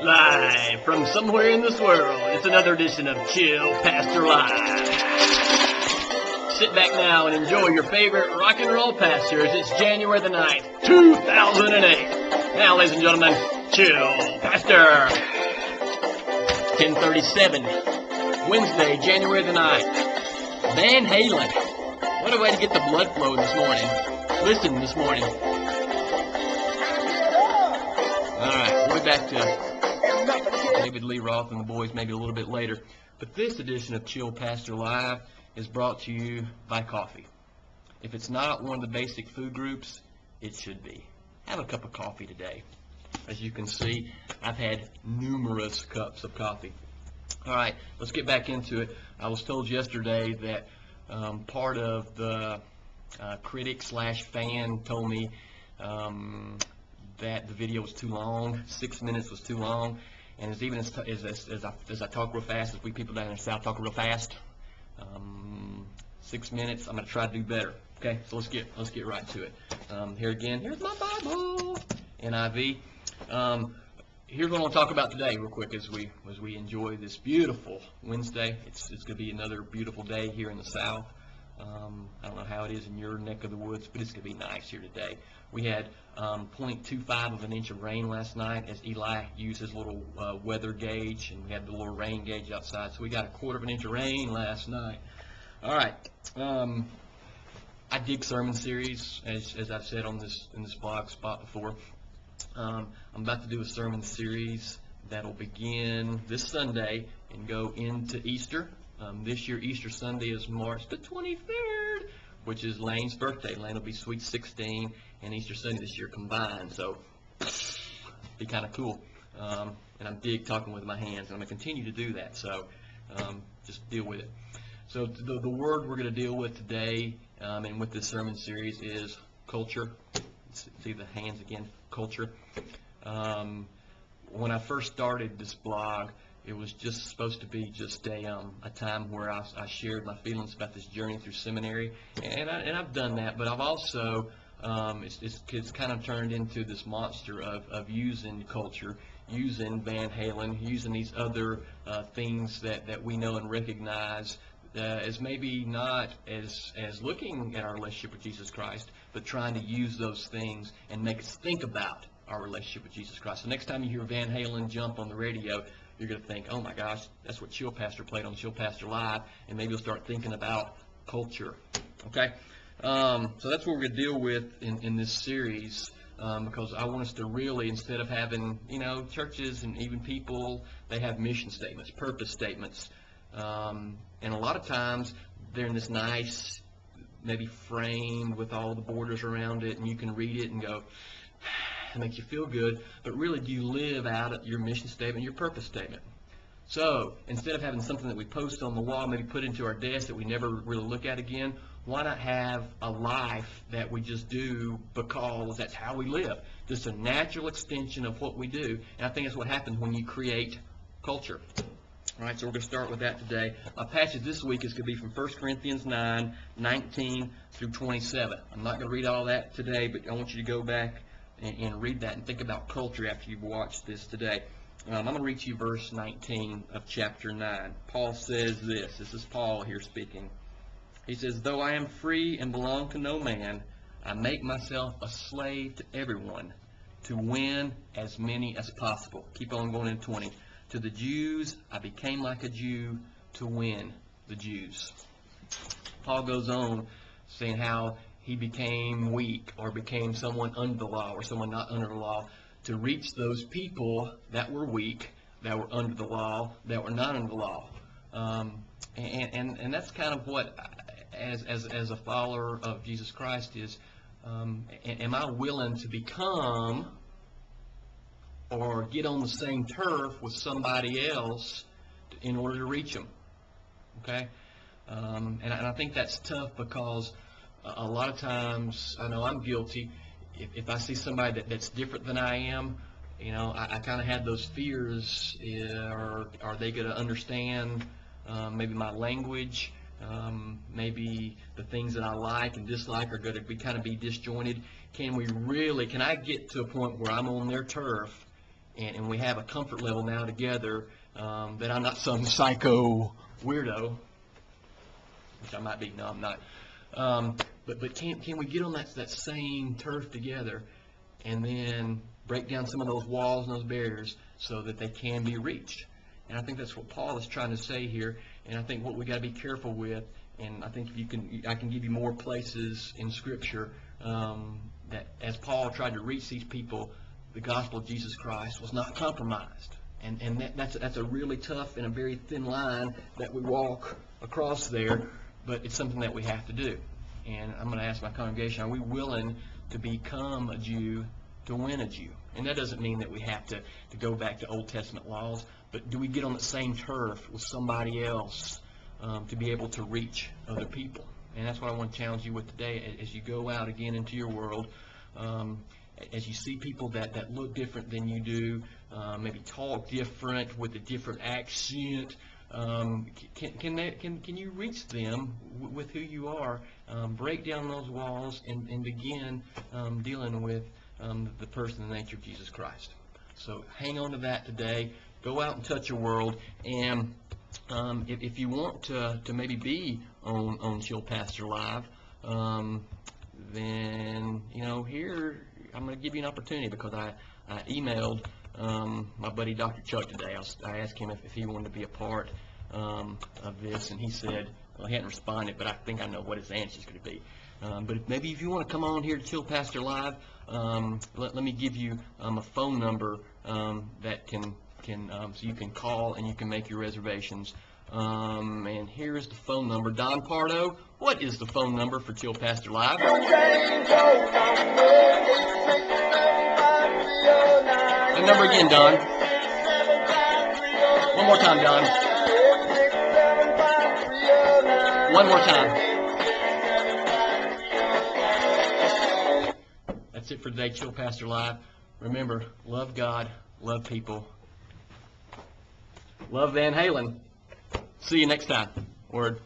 Live from somewhere in this world, it's another edition of Chill Pastor Live. Sit back now and enjoy your favorite rock and roll pastors. It's January the 9th, 2008. Now, ladies and gentlemen, Chill Pastor. 10:37, Wednesday, January the 9th. Van Halen. What a way to get the blood flowing this morning. Listen this morning. Alright, we'll be back to David Lee Roth and the boys maybe a little bit later. But this edition of Chill Pastor Live is brought to you by coffee. If it's not one of the basic food groups, it should be. Have a cup of coffee today. As you can see, I've had numerous cups of coffee. Alright, let's get back into it. I was told yesterday that part of the critic / fan told me that the video was too long. 6 minutes was too long. And as I talk real fast, as we people down in the South talk real fast, 6 minutes, I'm going to try to do better. Okay, so let's get right to it. Here again, here's my Bible, NIV. Here's what I want to talk about today, real quick, as we enjoy this beautiful Wednesday. It's going to be another beautiful day here in the South. I don't know how it is in your neck of the woods, but it's going to be nice here today. We had 0.25 of an inch of rain last night as Eli used his little weather gauge, and we had the little rain gauge outside. So we got 1/4 of an inch of rain last night. All right. I dig sermon series, as I've said in this blog spot before. I'm about to do a sermon series that'll begin this Sunday and go into Easter. This year, Easter Sunday is March the 23rd, which is Lane's birthday. Lane will be sweet 16, and Easter Sunday this year combined. So, be kind of cool. And I'm dig talking with my hands, and I'm going to continue to do that. So, just deal with it. So, the word we're going to deal with today, and with this sermon series, is culture. See the hands again, culture. When I first started this blog, it was just supposed to be just a time where I shared my feelings about this journey through seminary, and I've done that. But I've also it's kind of turned into this monster of using culture, using Van Halen, using these other things that we know and recognize as maybe not as looking at our relationship with Jesus Christ, but trying to use those things and make us think about our relationship with Jesus Christ. So next time you hear Van Halen jump on the radio, you're going to think, oh my gosh, that's what Chill Pastor played on Chill Pastor Live, and maybe you'll start thinking about culture. Okay? So that's what we're going to deal with in this series, because I want us to really, instead of having, churches and even people, they have mission statements, purpose statements. And a lot of times they're in this nice, maybe framed with all the borders around it, and you can read it and go, it makes you feel good, but really, do you live out your mission statement, your purpose statement? So, instead of having something that we post on the wall, maybe put into our desk that we never really look at again, why not have a life that we just do because that's how we live? Just a natural extension of what we do, and I think that's what happens when you create culture. All right, so we're going to start with that today. Our passage this week is going to be from 1 Corinthians 9, 19 through 27. I'm not going to read all that today, but I want you to go back and read that and think about culture after you've watched this today. I'm going to read you verse 19 of chapter 9. Paul says this. This is Paul here speaking. He says, though I am free and belong to no man, I make myself a slave to everyone to win as many as possible. Keep on going in 20. To the Jews, I became like a Jew to win the Jews. Paul goes on saying how he became weak or became someone under the law or someone not under the law to reach those people that were weak, that were under the law, that were not under the law. And that's kind of what, as a follower of Jesus Christ, is am I willing to become or get on the same turf with somebody else in order to reach them? Okay? And I think that's tough because a lot of times, I know I'm guilty, if I see somebody that's different than I am, I kind of have those fears. Are they going to understand maybe my language? Maybe the things that I like and dislike are going to kind of be disjointed. Can I get to a point where I'm on their turf and we have a comfort level now together that I'm not some psycho weirdo, which I might be. No, I'm not. But can we get on that same turf together, and then break down some of those walls and those barriers so that they can be reached? And I think that's what Paul is trying to say here. And I think what we got to be careful with, and I think I can give you more places in Scripture that as Paul tried to reach these people, the gospel of Jesus Christ was not compromised. And that's a really tough and a very thin line that we walk across there, but it's something that we have to do. And I'm going to ask my congregation, are we willing to become a Jew to win a Jew? And that doesn't mean that we have to go back to Old Testament laws, but do we get on the same turf with somebody else to be able to reach other people? And that's what I want to challenge you with today as you go out again into your world. As you see people that look different than you do, maybe talk different with a different accent, can you reach them with who you are? Break down those walls and begin dealing with the person and the nature of Jesus Christ. So hang on to that today. Go out and touch your world. And if you want to maybe be on Chill Pastor Live, then here I'm going to give you an opportunity, because I emailed my buddy Dr. Chuck today. I asked him if he wanted to be a part of this, and he said, well, he hadn't responded, but I think I know what his answer is going to be. But maybe if you want to come on here to Chill Pastor Live, let me give you a phone number that can so you can call and you can make your reservations. And here is the phone number. Don Pardo, what is the phone number for Chill Pastor Live? The number again, Don. One more time, Don. One more time. That's it for today, Chill Pastor Live. Remember, love God, love people. Love Van Halen. See you next time. Word.